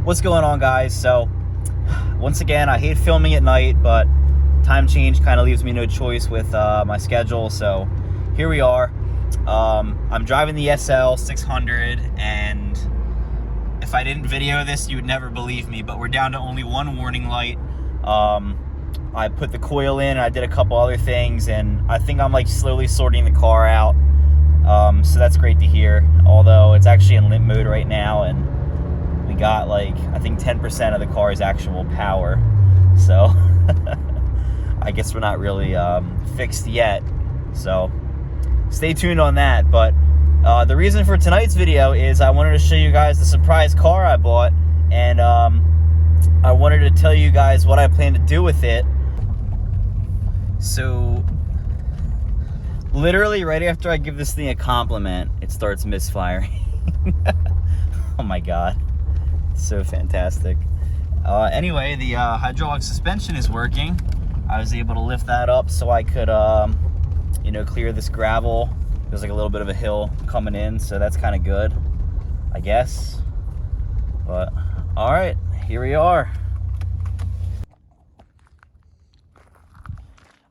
What's going on, guys? So once again, I hate filming at night, but time change kind of leaves me no choice with my schedule. So here we are. I'm driving the SL 600, and if I didn't video this, you would never believe me, but we're down to only one warning light. I put the coil in, and I did a couple other things, and I think I'm like slowly sorting the car out. So that's great to hear, although it's actually in limp mode right now, and we got like, I think 10% of the car's actual power. So I guess we're not really fixed yet. So stay tuned on that. But the reason for tonight's video is I wanted to show you guys the surprise car I bought, and I wanted to tell you guys what I plan to do with it. So literally right after I give this thing a compliment, it starts misfiring. Oh my god, so fantastic. Anyway, the hydraulic suspension is working. I was able to lift that up so I could you know, clear this gravel. There's like a little bit of a hill coming in, so that's kind of good, I guess. But all right, here we are.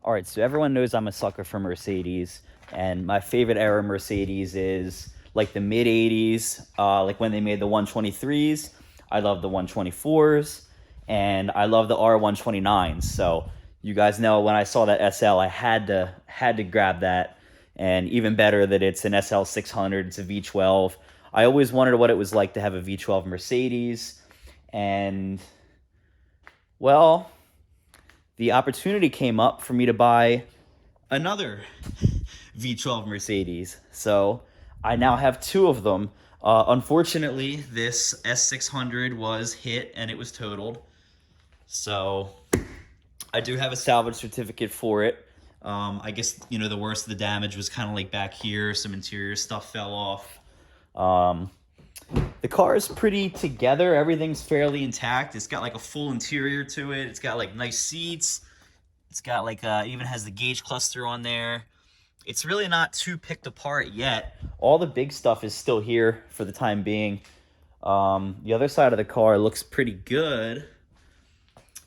All right, so everyone knows I'm a sucker for Mercedes, and my favorite era Mercedes is like the mid 80s, like when they made the 123s. I love the 124s, and I love the R129s. So you guys know when I saw that SL, I had to grab that. And even better that it's an SL 600, it's a V12. I always wondered what it was like to have a V12 Mercedes, and well, the opportunity came up for me to buy another V12 Mercedes. So I now have two of them. Unfortunately, this S600 was hit and it was totaled. So I do have a salvage certificate for it. I guess, you know, the worst of the damage was kind of like back here. Some interior stuff fell off. The car is pretty together. Everything's fairly intact. It's got like a full interior to it. It's got like nice seats. It's got like, even has the gauge cluster on there. It's really not too picked apart yet. All the big stuff is still here for the time being. The other side of the car looks pretty good.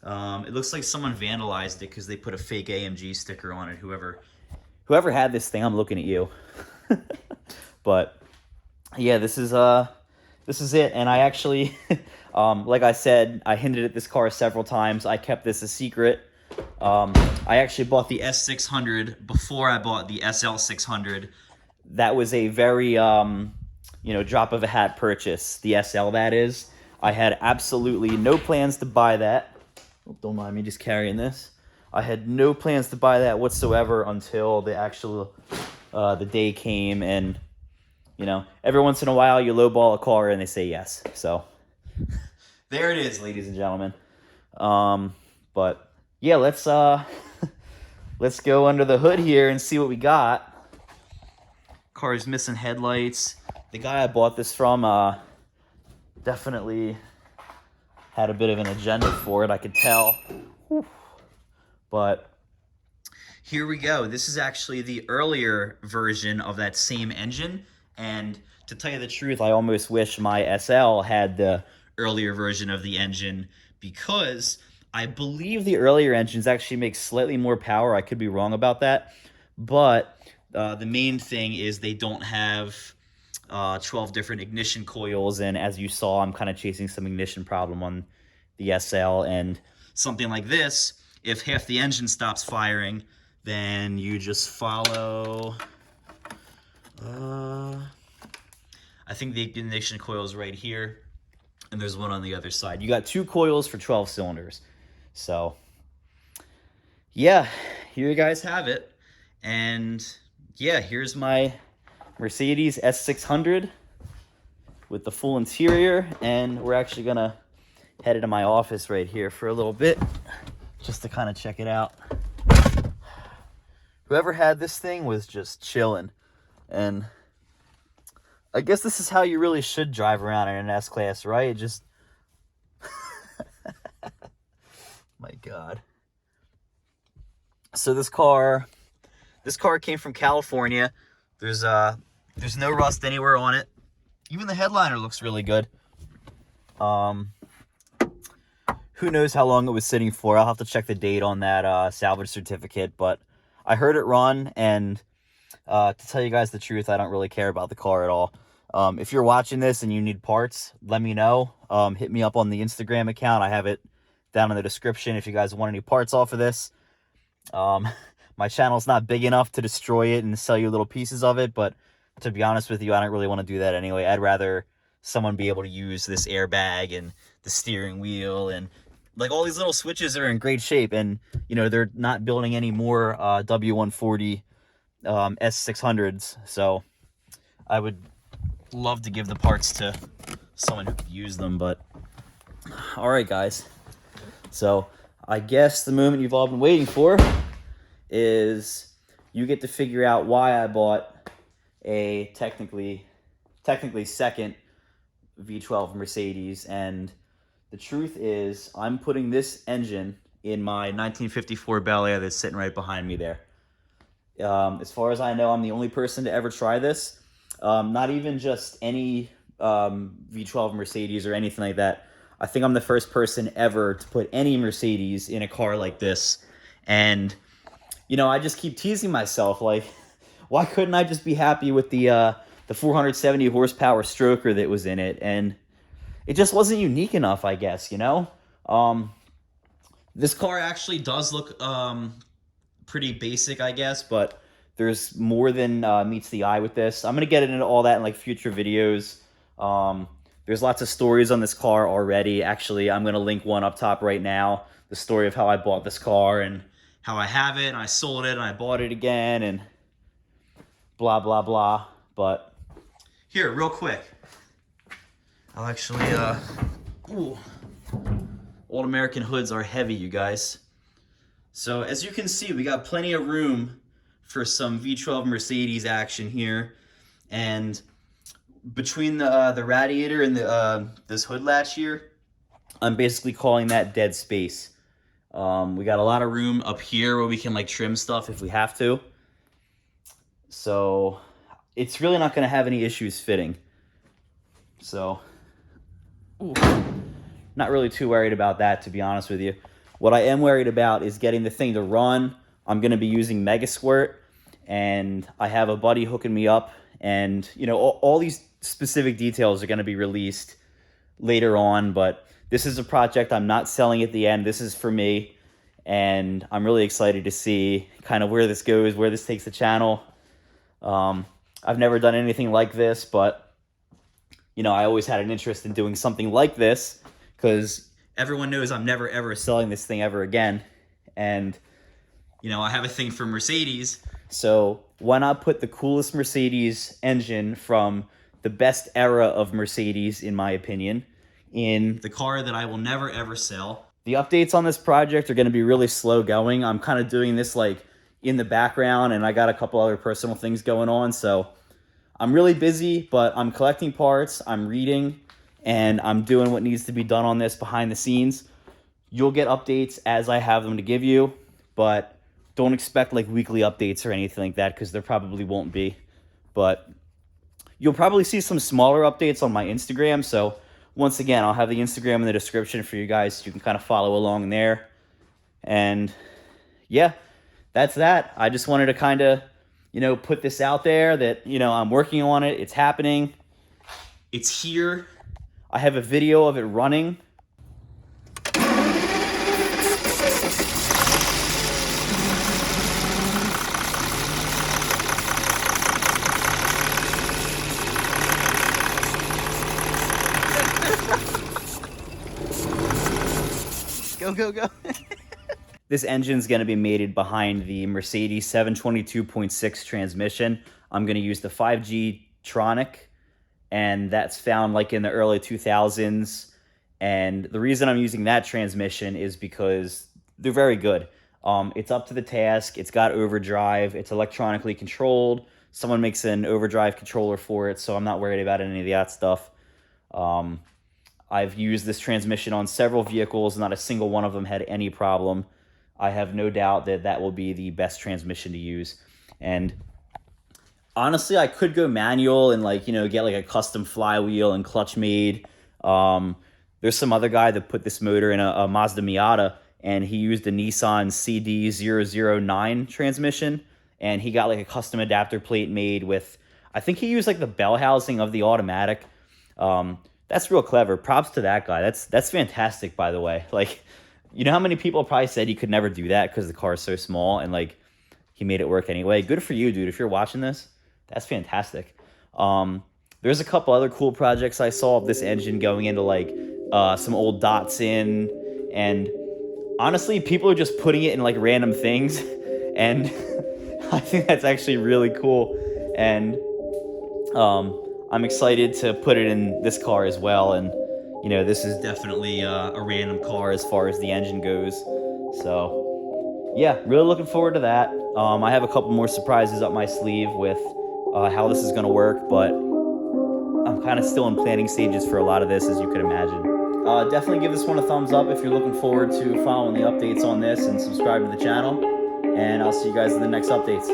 It looks like someone vandalized it because they put a fake AMG sticker on it. Whoever had this thing, I'm looking at you. But yeah, this is it. And I actually, like I said, I hinted at this car several times. I kept this a secret. I actually bought the S600 before I bought the SL600. That was a very, you know, drop of a hat purchase. The SL, that is. I had absolutely no plans to buy that. Oh, don't mind me just carrying this. I had no plans to buy that whatsoever until the actual, the day came, and you know, every once in a while you lowball a car and they say yes. So there it is, ladies and gentlemen. But yeah, let's go under the hood here and see what we got. Car's missing headlights. The guy I bought this from definitely had a bit of an agenda for it, I could tell. Whew. But here we go. This is actually the earlier version of that same engine. And to tell you the truth, I almost wish my SL had the earlier version of the engine, because I believe the earlier engines actually make slightly more power. I could be wrong about that. But the main thing is they don't have 12 different ignition coils. And as you saw, I'm kind of chasing some ignition problem on the SL. And something like this, if half the engine stops firing, then you just follow... I think the ignition coil is right here, and there's one on the other side. You got two coils for 12 cylinders. So yeah, here you guys have it. And yeah, here's my Mercedes S600 with the full interior, and we're actually gonna head into my office right here for a little bit just to kind of check it out. Whoever had this thing was just chilling, and I guess this is how you really should drive around in an S-Class, right? Just my god. So this car came from California. There's no rust anywhere on it. Even the headliner looks really good. Who knows how long it was sitting for. I'll have to check the date on that salvage certificate, but I heard it run, and to tell you guys the truth, I don't really care about the car at all. If you're watching this and you need parts, let me know. Hit me up on the Instagram account. I have it down in the description if you guys want any parts off of this. My channel's not big enough to destroy it and sell you little pieces of it, but to be honest with you, I don't really want to do that anyway. I'd rather someone be able to use this airbag and the steering wheel, and like all these little switches are in great shape, and you know, they're not building any more W140 S600s, so I would love to give the parts to someone who could use them. But all right, guys, so I guess the moment you've all been waiting for is you get to figure out why I bought a technically second V12 Mercedes. And the truth is, I'm putting this engine in my 1954 Bel Air that's sitting right behind me there. As far as I know, I'm the only person to ever try this. Not even just any V12 Mercedes or anything like that. I think I'm the first person ever to put any Mercedes in a car like this. And, you know, I just keep teasing myself, like, why couldn't I just be happy with the 470 horsepower stroker that was in it? And it just wasn't unique enough, I guess, you know? This car actually does look pretty basic, I guess, but there's more than meets the eye with this. I'm going to get into all that in like future videos. There's lots of stories on this car already. Actually, I'm going to link one up top right now. The story of how I bought this car and how I have it and I sold it and I bought it again and blah, blah, blah. But here, real quick, I'll actually, ooh, Old American hoods are heavy, you guys. So as you can see, we got plenty of room for some V12 Mercedes action here. And between the radiator and this hood latch here, I'm basically calling that dead space. We got a lot of room up here where we can like trim stuff if we have to. So it's really not going to have any issues fitting. So, ooh, not really too worried about that, to be honest with you. What I am worried about is getting the thing to run. I'm going to be using Mega Squirt, and I have a buddy hooking me up. And, you know, all these specific details are going to be released later on, but this is a project I'm not selling at the end. This is for me, and I'm really excited to see kind of where this goes, where this takes the channel. I've never done anything like this, but, you know, I always had an interest in doing something like this because everyone knows I'm never, ever selling this thing ever again. And, you know, I have a thing for Mercedes, so why not put the coolest Mercedes engine from the best era of Mercedes, in my opinion, in the car that I will never, ever sell. The updates on this project are going to be really slow going. I'm kind of doing this like in the background, and I got a couple other personal things going on, so I'm really busy, but I'm collecting parts, I'm reading, and I'm doing what needs to be done on this behind the scenes. You'll get updates as I have them to give you, but don't expect like weekly updates or anything like that, because there probably won't be. But you'll probably see some smaller updates on my Instagram, so once again, I'll have the Instagram in the description for you guys so you can kind of follow along there. And yeah, that's that. I just wanted to kind of, you know, put this out there that, you know, I'm working on it. It's happening. It's here. I have a video of it running. Go, go, go. This engine's going to be mated behind the Mercedes 722.6 transmission. I'm going to use the 5G Tronic, and that's found like in the early 2000s. And the reason I'm using that transmission is because they're very good. It's up to the task. It's got overdrive. It's electronically controlled. Someone makes an overdrive controller for it, so I'm not worried about any of that stuff. I've used this transmission on several vehicles. Not a single one of them had any problem. I have no doubt that that will be the best transmission to use. And honestly, I could go manual and like, you know, get like a custom flywheel and clutch made. There's some other guy that put this motor in a Mazda Miata, and he used a Nissan CD009 transmission, and he got like a custom adapter plate made with, I think he used like the bell housing of the automatic. That's real clever. Props to that guy. That's fantastic, by the way. Like, you know how many people probably said he could never do that because the car is so small, and like he made it work anyway. Good for you, dude. If you're watching this, that's fantastic. There's a couple other cool projects I saw of this engine going into like some old Datsun, and honestly, people are just putting it in like random things, and I think that's actually really cool. And I'm excited to put it in this car as well. And you know, this is definitely a random car as far as the engine goes. So yeah, really looking forward to that. I have a couple more surprises up my sleeve with how this is going to work, but I'm kind of still in planning stages for a lot of this, as you could imagine. Definitely give this one a thumbs up if you're looking forward to following the updates on this, and subscribe to the channel. And I'll see you guys in the next updates.